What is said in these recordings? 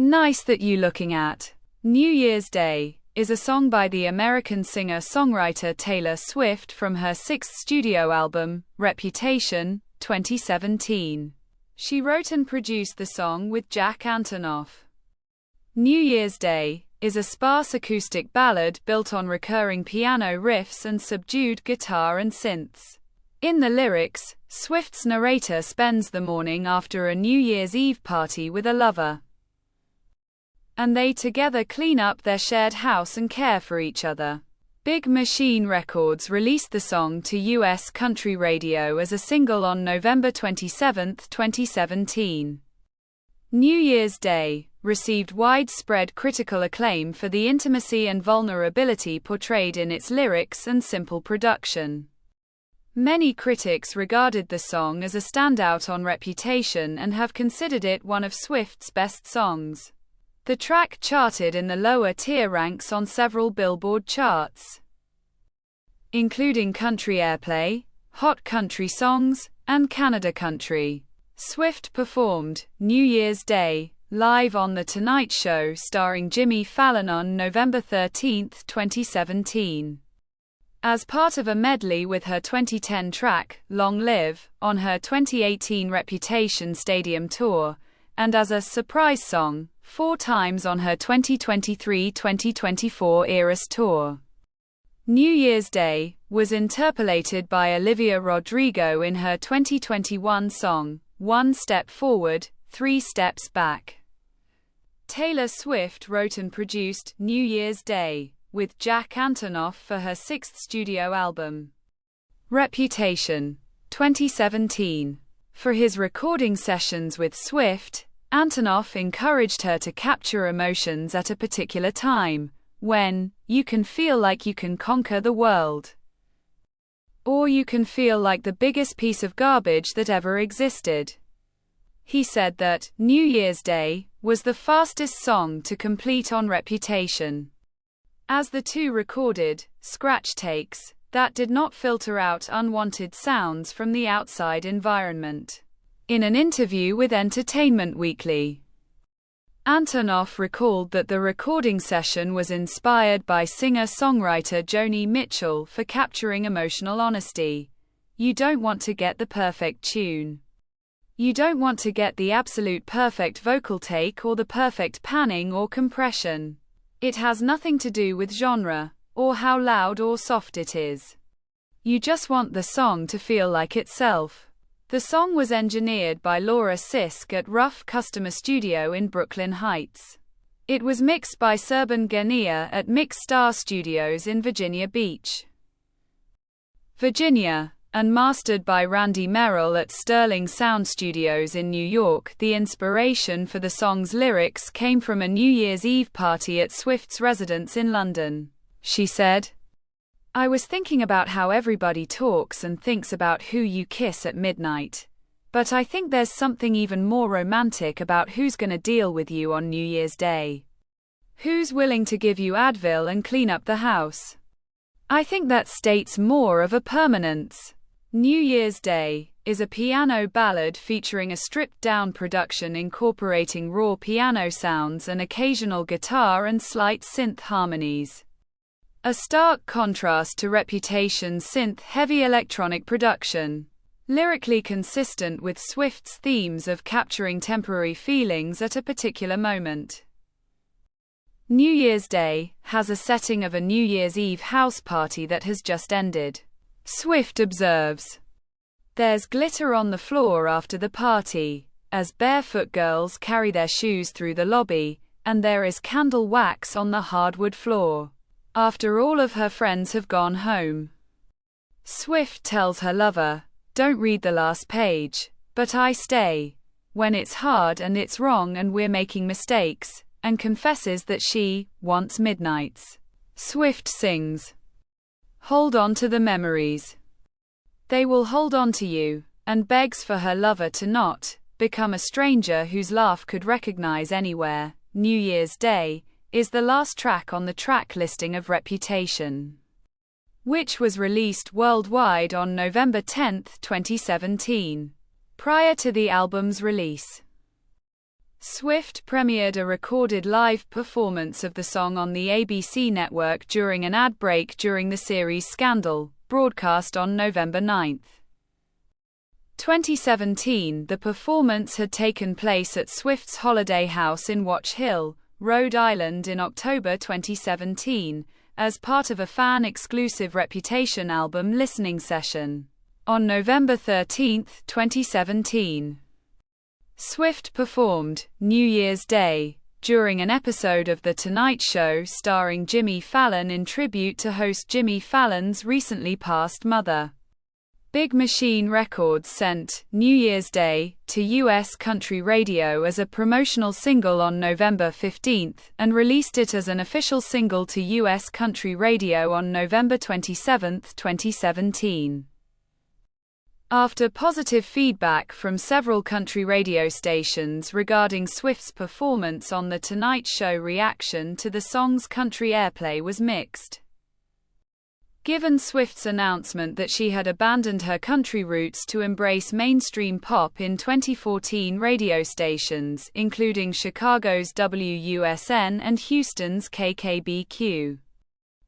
Nice That You Looking At. New Year's Day is a song by the American singer-songwriter Taylor Swift from her sixth studio album, Reputation, 2017. She wrote and produced the song with Jack Antonoff. New Year's Day is a sparse acoustic ballad built on recurring piano riffs and subdued guitar and synths. In the lyrics, Swift's narrator spends the morning after a New Year's Eve party with a lover, and they together clean up their shared house and care for each other. Big Machine Records released the song to U.S. country radio as a single on November 27, 2017. New Year's Day received widespread critical acclaim for the intimacy and vulnerability portrayed in its lyrics and simple production. Many critics regarded the song as a standout on Reputation and have considered it one of Swift's best songs. The track charted in the lower tier ranks on several Billboard charts, including Country Airplay, Hot Country Songs, and Canada Country. Swift performed New Year's Day live on The Tonight Show starring Jimmy Fallon on November 13, 2017. As part of a medley with her 2010 track, Long Live, on her 2018 Reputation Stadium tour, and as a surprise song, 4 times on her 2023-2024 Eras tour. New Year's Day was interpolated by Olivia Rodrigo in her 2021 song, One Step Forward, 3 Steps Back. Taylor Swift wrote and produced New Year's Day with Jack Antonoff for her sixth studio album, Reputation, 2017. For his recording sessions with Swift, Antonoff encouraged her to capture emotions at a particular time, when you can feel like you can conquer the world, or you can feel like the biggest piece of garbage that ever existed. He said that New Year's Day was the fastest song to complete on Reputation, as the two recorded scratch takes that did not filter out unwanted sounds from the outside environment. In an interview with Entertainment Weekly, Antonoff recalled that the recording session was inspired by singer-songwriter Joni Mitchell for capturing emotional honesty. You don't want to get the perfect tune. You don't want to get the absolute perfect vocal take or the perfect panning or compression. It has nothing to do with genre, or how loud or soft it is. You just want the song to feel like itself. The song was engineered by Laura Sisk at Rough Customer Studio in Brooklyn Heights. It was mixed by Serban Gania at Mix Star Studios in Virginia Beach, Virginia, and mastered by Randy Merrill at Sterling Sound Studios in New York. The inspiration for the song's lyrics came from a New Year's Eve party at Swift's residence in London. She said, "I was thinking about how everybody talks and thinks about who you kiss at midnight. But I think there's something even more romantic about who's gonna deal with you on New Year's Day. Who's willing to give you Advil and clean up the house. I think that states more of a permanence." New Year's Day is a piano ballad featuring a stripped-down production incorporating raw piano sounds and occasional guitar and slight synth harmonies, a stark contrast to Reputation's synth-heavy electronic production. Lyrically consistent with Swift's themes of capturing temporary feelings at a particular moment. New Year's Day has a setting of a New Year's Eve house party that has just ended. Swift observes, "There's glitter on the floor after the party, as barefoot girls carry their shoes through the lobby, and there is candle wax on the hardwood floor, after all of her friends have gone home." Swift tells her lover, "Don't read the last page, but I stay when it's hard and it's wrong and we're making mistakes," and confesses that she wants midnights. Swift sings, "Hold on to the memories. They will hold on to you," and begs for her lover to not become a stranger whose laugh could recognize anywhere. New Year's Day is the last track on the track listing of Reputation, which was released worldwide on November 10, 2017, prior to the album's release. Swift premiered a recorded live performance of the song on the ABC network during an ad break during the series Scandal, broadcast on November 9, 2017. The performance had taken place at Swift's holiday house in Watch Hill, Rhode Island in October 2017, as part of a fan-exclusive Reputation album listening session. On November 13, 2017, Swift performed New Year's Day during an episode of The Tonight Show starring Jimmy Fallon in tribute to host Jimmy Fallon's recently passed mother. Big Machine Records sent New Year's Day to U.S. country radio as a promotional single on November 15 and released it as an official single to U.S. country radio on November 27, 2017. After positive feedback from several country radio stations regarding Swift's performance on The Tonight Show, reaction to the song's country airplay was mixed. Given Swift's announcement that she had abandoned her country roots to embrace mainstream pop in 2014, radio stations, including Chicago's WUSN and Houston's KKBQ,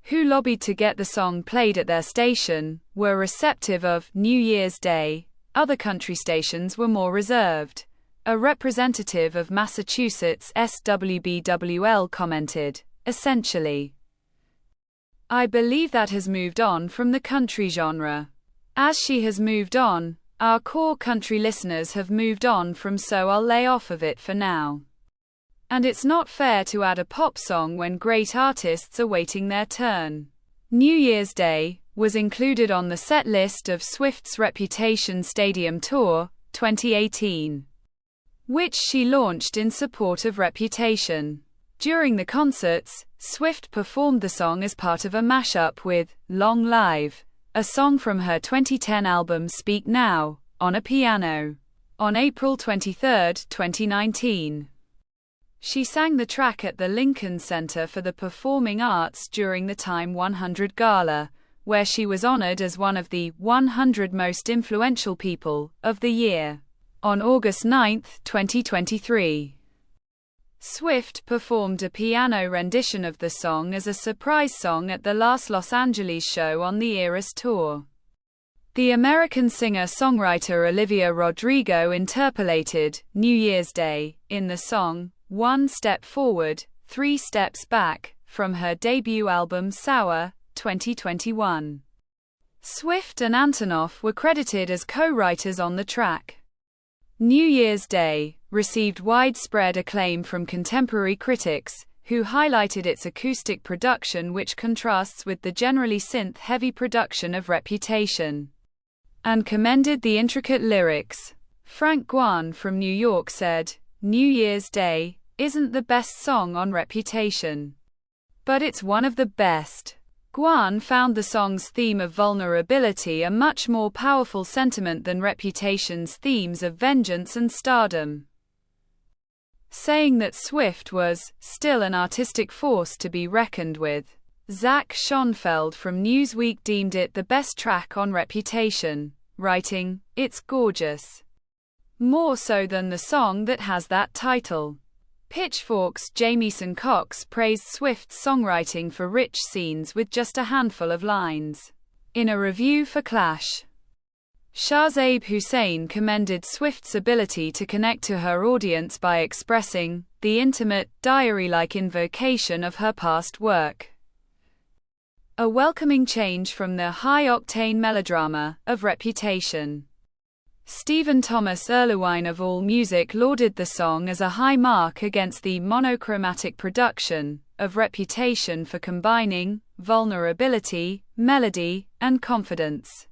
who lobbied to get the song played at their station, were receptive of New Year's Day. Other country stations were more reserved. A representative of Massachusetts' SWBWL commented, "Essentially, I believe that has moved on from the country genre. As she has moved on, our core country listeners have moved on from, so I'll lay off of it for now. And it's not fair to add a pop song when great artists are waiting their turn." New Year's Day was included on the set list of Swift's Reputation Stadium Tour 2018, which she launched in support of Reputation. During the concerts, Swift performed the song as part of a mashup with Long Live, a song from her 2010 album Speak Now, on a piano. On April 23, 2019, she sang the track at the Lincoln Center for the Performing Arts during the Time 100 Gala, where she was honored as one of the 100 Most Influential People of the Year. On August 9, 2023, Swift performed a piano rendition of the song as a surprise song at the last Los Angeles show on the Eras Tour. The American singer-songwriter Olivia Rodrigo interpolated New Year's Day in the song One Step Forward, Three Steps Back, from her debut album Sour, 2021. Swift and Antonoff were credited as co-writers on the track. New Year's Day received widespread acclaim from contemporary critics, who highlighted its acoustic production, which contrasts with the generally synth-heavy production of Reputation, and commended the intricate lyrics. Frank Guan from New York said, "New Year's Day isn't the best song on Reputation, but it's one of the best." Guan found the song's theme of vulnerability a much more powerful sentiment than Reputation's themes of vengeance and stardom, saying that Swift was still an artistic force to be reckoned with. Zach Schonfeld from Newsweek deemed it the best track on Reputation, writing, "It's gorgeous. More so than the song that has that title." Pitchfork's Jamieson Cox praised Swift's songwriting for rich scenes with just a handful of lines. In a review for Clash, Shahzaib Hussain commended Swift's ability to connect to her audience by expressing the intimate, diary-like invocation of her past work, a welcoming change from the high-octane melodrama of Reputation. Stephen Thomas Erlewine of AllMusic lauded the song as a high mark against the monochromatic production of Reputation for combining vulnerability, melody, and confidence.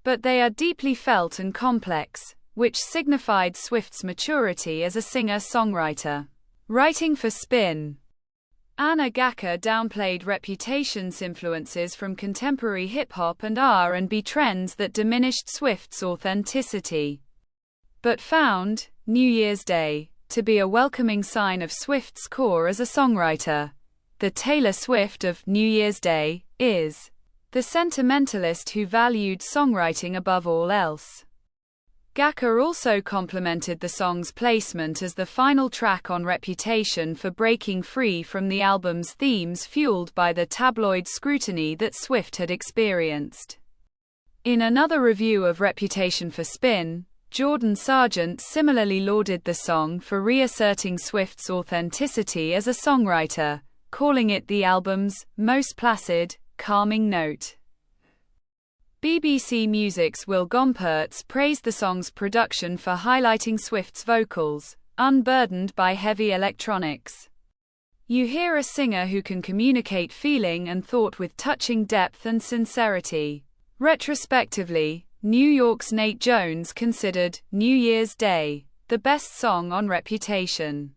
But they are deeply felt and complex, which signified Swift's maturity as a singer-songwriter. Writing for Spin, Anna Gacker downplayed Reputation's influences from contemporary hip-hop and R&B trends that diminished Swift's authenticity, but found New Year's Day to be a welcoming sign of Swift's core as a songwriter. The Taylor Swift of New Year's Day is the sentimentalist who valued songwriting above all else. Gacker also complimented the song's placement as the final track on Reputation for breaking free from the album's themes fueled by the tabloid scrutiny that Swift had experienced. In another review of Reputation for Spin, Jordan Sargent similarly lauded the song for reasserting Swift's authenticity as a songwriter, calling it the album's most placid, calming note. BBC Music's Will Gompertz praised the song's production for highlighting Swift's vocals, unburdened by heavy electronics. You hear a singer who can communicate feeling and thought with touching depth and sincerity. Retrospectively, New York's Nate Jones considered New Year's Day the best song on Reputation.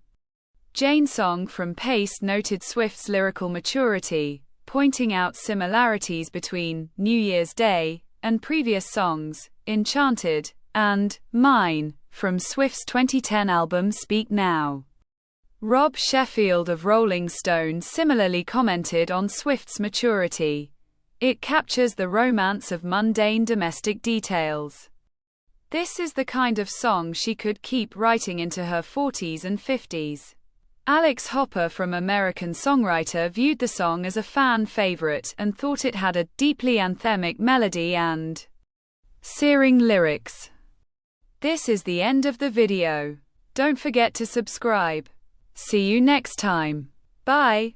Jane Song from Paste noted Swift's lyrical maturity, pointing out similarities between New Year's Day and previous songs, Enchanted and Mine, from Swift's 2010 album Speak Now. Rob Sheffield of Rolling Stone similarly commented on Swift's maturity. It captures the romance of mundane domestic details. This is the kind of song she could keep writing into her 40s and 50s. Alex Hopper from American Songwriter viewed the song as a fan favorite and thought it had a deeply anthemic melody and searing lyrics. This is the end of the video. Don't forget to subscribe. See you next time. Bye.